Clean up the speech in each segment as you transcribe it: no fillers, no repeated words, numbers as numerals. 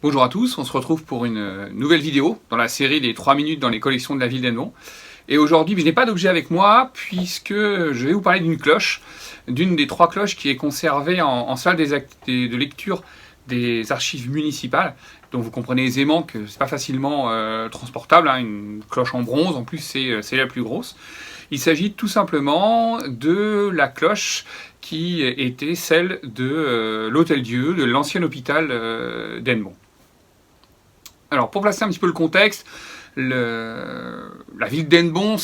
Bonjour à tous, on se retrouve pour une nouvelle vidéo dans la série des 3 minutes dans les collections de la ville d'Hennebont. Et aujourd'hui, je n'ai pas d'objet avec moi puisque je vais vous parler d'une cloche, d'une des 3 cloches qui est conservée en salle de lecture des archives municipales. Donc vous comprenez aisément que c'est pas facilement transportable, hein, une cloche en bronze, en plus c'est la plus grosse. Il s'agit tout simplement de la cloche qui était celle de l'Hôtel-Dieu, de l'ancien hôpital d'Hennebont. Alors, pour placer un petit peu le contexte, la ville d'Hennebont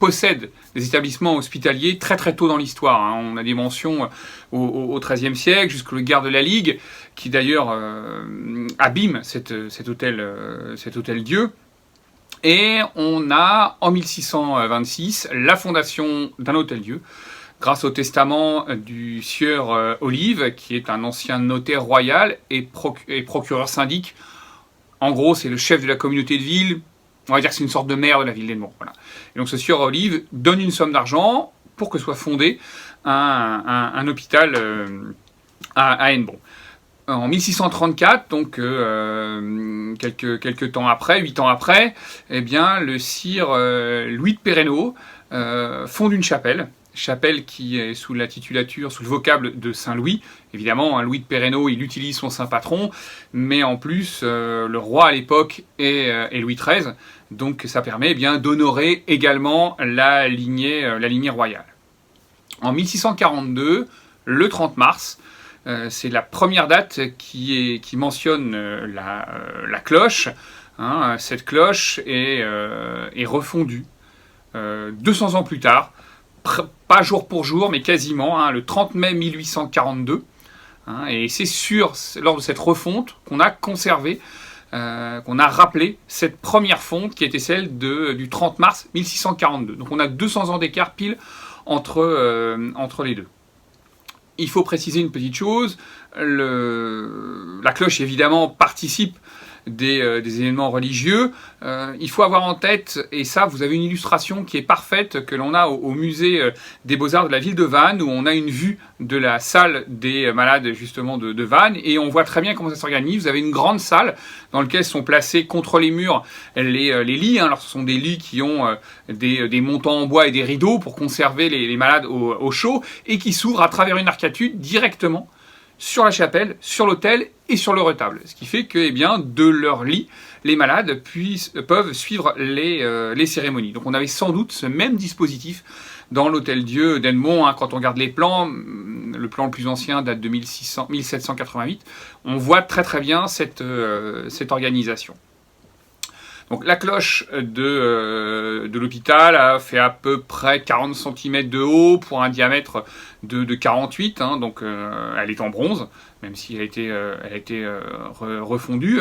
possède des établissements hospitaliers très très tôt dans l'histoire. Hein. On a des mentions au XIIIe siècle, jusqu'au guerre de la Ligue, qui d'ailleurs abîme cet hôtel-dieu. Et on a, en 1626, la fondation d'un hôtel-dieu, grâce au testament du sieur Olive, qui est un ancien notaire royal et procureur syndic. En gros, c'est le chef de la communauté de ville. On va dire que c'est une sorte de maire de la ville d'Hennebont. Voilà. Et donc ce sieur Olive donne une somme d'argent pour que soit fondé un hôpital à Hennebont. En 1634, donc quelques temps après, 8 ans après, eh bien, le sire Louis de Perrenot fonde une chapelle qui est sous la titulature, sous le vocable de Saint-Louis. Évidemment, hein, Louis de Perrenot, il utilise son saint patron, mais en plus, le roi à l'époque est Louis XIII, donc ça permet d'honorer également la lignée royale. En 1642, le 30 mars, c'est la première date qui mentionne la cloche. Hein, cette cloche est refondue 200 ans plus tard, pas jour pour jour, mais quasiment, hein, le 30 mai 1842. Hein, et c'est lors de cette refonte qu'on a conservé, qu'on a rappelé cette première fonte qui était celle du 30 mars 1642. Donc on a 200 ans d'écart pile entre les deux. Il faut préciser une petite chose, la cloche évidemment participe des événements religieux. Il faut avoir en tête, et ça vous avez une illustration qui est parfaite, que l'on a au musée des Beaux-Arts de la ville de Vannes, où on a une vue de la salle des malades justement de Vannes, et on voit très bien comment ça s'organise. Vous avez une grande salle dans laquelle sont placés contre les murs les lits. Hein. Alors ce sont des lits qui ont des montants en bois et des rideaux pour conserver les malades au chaud, et qui s'ouvrent à travers une arcatute directement sur la chapelle, sur l'autel et sur le retable. Ce qui fait que, de leur lit, les malades peuvent suivre les cérémonies. Donc on avait sans doute ce même dispositif dans l'Hôtel-Dieu d'Hennebont. Hein. Quand on regarde les plans, le plan le plus ancien date de 1788, on voit très très bien cette organisation. Donc la cloche de l'hôpital a fait à peu près 40 cm de haut pour un diamètre de 48, hein, donc elle est en bronze, même si elle a été refondue.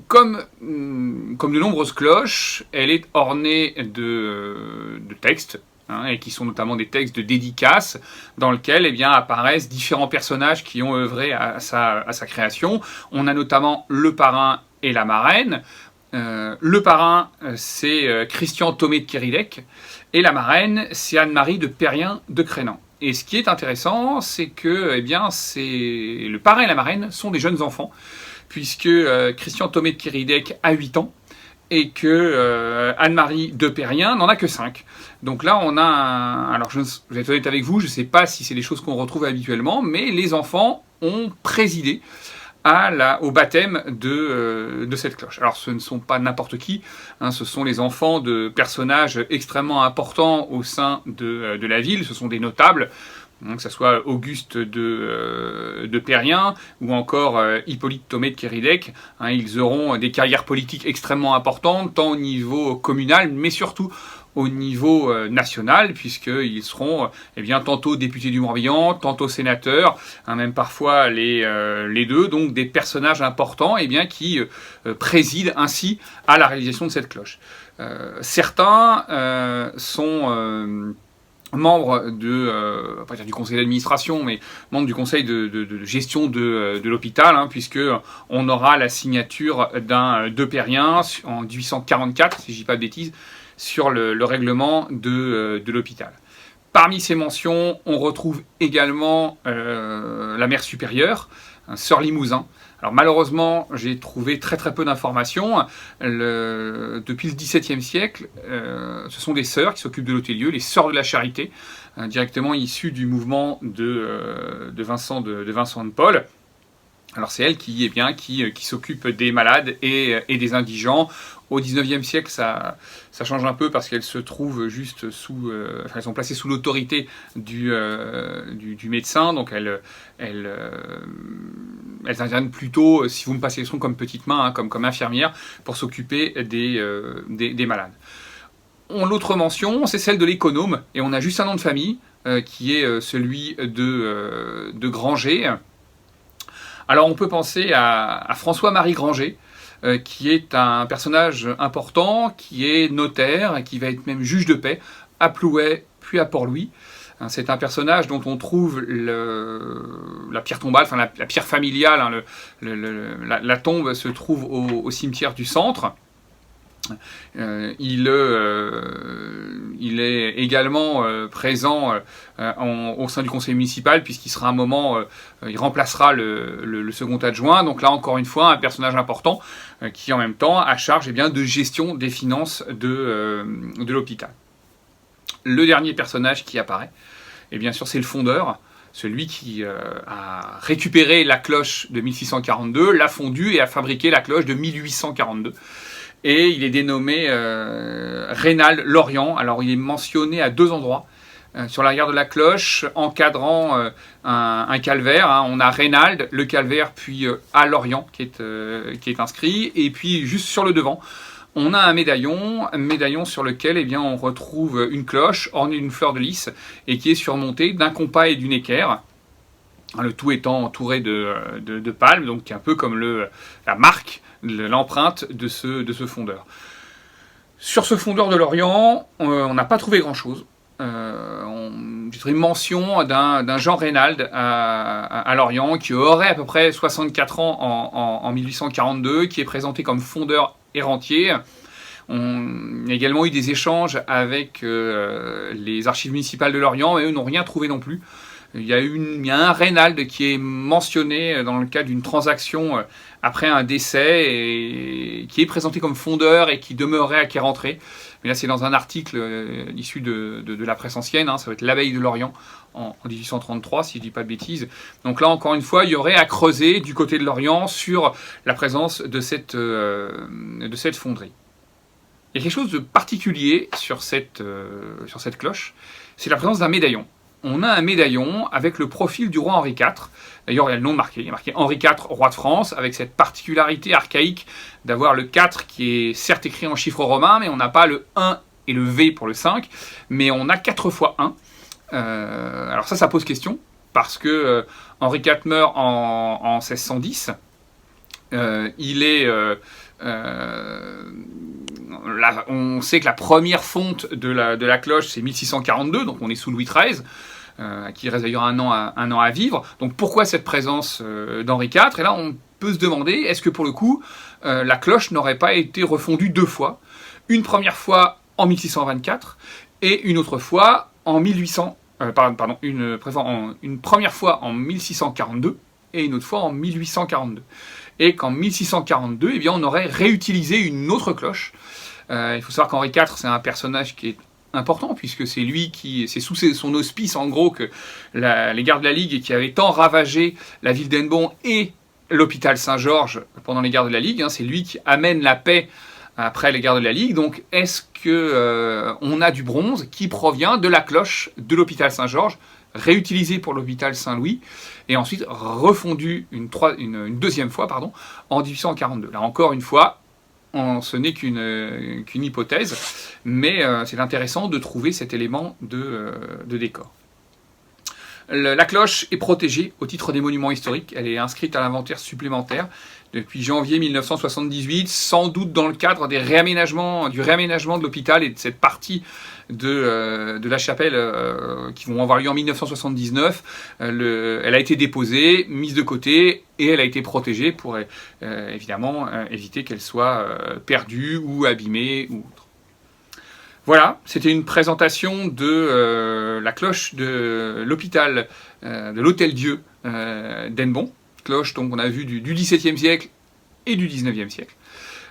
Comme de nombreuses cloches, elle est ornée de textes, hein, et qui sont notamment des textes de dédicaces dans lesquels apparaissent différents personnages qui ont œuvré à sa création. On a notamment le parrain et la marraine. Le parrain, c'est Christian Thomé de Kérilec, et la marraine, c'est Anne-Marie de Perrien de Crénan. Et ce qui est intéressant, c'est que le parrain et la marraine sont des jeunes enfants, puisque Christian Thomé de Kérilec a 8 ans, et que Anne-Marie de Perrien n'en a que 5. Donc là, on a alors je vais être honnête avec vous, je ne sais pas si c'est des choses qu'on retrouve habituellement, mais les enfants ont présidé au baptême de cette cloche. Alors ce ne sont pas n'importe qui, hein, ce sont les enfants de personnages extrêmement importants au sein de la ville, ce sont des notables, hein, que ce soit Auguste de Perrien ou encore Hippolyte Thomé de Kérilec. Hein, ils auront des carrières politiques extrêmement importantes, tant au niveau communal, mais surtout au niveau national, puisqu'ils seront tantôt députés du Morbihan, tantôt sénateurs, hein, même parfois les deux, donc des personnages importants qui président ainsi à la réalisation de cette cloche. Certains sont membres pas dire du conseil d'administration, mais membres du conseil de gestion de l'hôpital, hein, puisque on aura la signature de Perrien en 1844, si je dis pas de bêtises, sur le règlement de l'hôpital. Parmi ces mentions, on retrouve également la mère supérieure, un sœur Limousin. Alors malheureusement, j'ai trouvé très très peu d'informations. Depuis le XVIIe siècle, ce sont des sœurs qui s'occupent de l'Hôtel-Dieu, les Sœurs de la Charité, directement issues du mouvement de Vincent de Paul. Alors c'est elle qui s'occupe des malades et des indigents. Au XIXe siècle, ça change un peu parce qu'elles se trouvent juste sous, elles sont placées sous l'autorité du médecin, donc elles interviennent plutôt, si vous me passez le son, comme petite main, hein, comme infirmière, pour s'occuper des malades. L'autre mention, c'est celle de l'économe, et on a juste un nom de famille, qui est celui de Granger. Alors on peut penser à François-Marie Granger, qui est un personnage important, qui est notaire, qui va être même juge de paix à Plouay, puis à Port-Louis. C'est un personnage dont on trouve la pierre tombale, enfin la pierre familiale, hein, la tombe se trouve au cimetière du centre. Il est également présent au sein du conseil municipal, puisqu'il sera un moment, il remplacera le second adjoint. Donc là, encore une fois, un personnage important qui, en même temps, a charge de gestion des finances de l'hôpital. Le dernier personnage qui apparaît, et bien sûr, c'est le fondeur, celui qui a récupéré la cloche de 1642, l'a fondue et a fabriqué la cloche de 1842. Et il est dénommé Raynald Lorient. Alors il est mentionné à 2 endroits. Sur l'arrière de la cloche, encadrant un calvaire. Hein. On a Raynald, le calvaire, puis à Lorient qui est inscrit. Et puis juste sur le devant, on a un médaillon sur lequel on retrouve une cloche ornée d'une fleur de lys et qui est surmontée d'un compas et d'une équerre. Le tout étant entouré de palmes, donc un peu comme la marque, l'empreinte de ce fondeur. Sur ce fondeur de Lorient, on n'a pas trouvé grand-chose. J'ai trouvé une mention d'un Jean Raynald à Lorient qui aurait à peu près 64 ans en 1842, qui est présenté comme fondeur et rentier. On a également eu des échanges avec les archives municipales de Lorient, mais eux n'ont rien trouvé non plus. Il y a un Raynald qui est mentionné dans le cadre d'une transaction après un décès et qui est présenté comme fondeur et qui demeurait à Quay-Rentré. Mais là, c'est dans un article issu de la presse ancienne, hein, ça va être l'Abeille de Lorient en 1833, si je ne dis pas de bêtises. Donc là, encore une fois, il y aurait à creuser du côté de Lorient sur la présence de cette fonderie. Il y a quelque chose de particulier sur cette cloche, c'est la présence d'un médaillon. On a un médaillon avec le profil du roi Henri IV. D'ailleurs, il y a le nom marqué. Il y a marqué Henri IV, roi de France, avec cette particularité archaïque d'avoir le 4 qui est certes écrit en chiffres romains, mais on n'a pas le 1 et le V pour le 5, mais on a 4 fois 1. Alors ça pose question, parce que Henri IV meurt en 1610. On sait que la première fonte de la cloche, c'est 1642, donc on est sous Louis XIII, qui reste d'ailleurs un an à vivre. Donc pourquoi cette présence d'Henri IV? Et là, on peut se demander, est-ce que pour le coup, la cloche n'aurait pas été refondue 2 fois? Une première fois en 1624 et une autre fois en une première fois en 1642 et une autre fois en 1842. Et qu'en 1642, on aurait réutilisé une autre cloche. Il faut savoir qu'Henri IV, c'est un personnage qui est important, puisque c'est sous son auspice, en gros, que les guerres de la Ligue, qui avaient tant ravagé la ville d'Hennebont et l'hôpital Saint-Georges pendant les guerres de la Ligue, hein, c'est lui qui amène la paix après les guerres de la Ligue. Donc, est-ce qu'on a du bronze qui provient de la cloche de l'hôpital Saint-Georges, réutilisé pour l'hôpital Saint-Louis, et ensuite refondu une deuxième fois en 1842. Là encore une fois, ce n'est qu'une hypothèse, mais c'est intéressant de trouver cet élément de décor. La cloche est protégée au titre des monuments historiques, elle est inscrite à l'inventaire supplémentaire depuis janvier 1978, sans doute dans le cadre du réaménagement de l'hôpital et de cette partie de la chapelle qui vont avoir lieu en 1979. Elle a été déposée, mise de côté et elle a été protégée pour évidemment éviter qu'elle soit perdue ou abîmée ou autre. Voilà, c'était une présentation de la cloche de l'hôpital de l'Hôtel-Dieu d'Hennebont. cloches donc on a vu du XVIIe siècle et du XIXe siècle.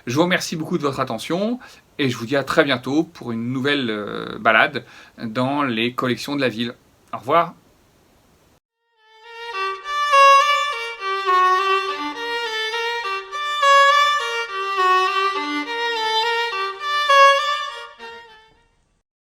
Je vous remercie beaucoup de votre attention et je vous dis à très bientôt pour une nouvelle balade dans les collections de la ville. Au revoir.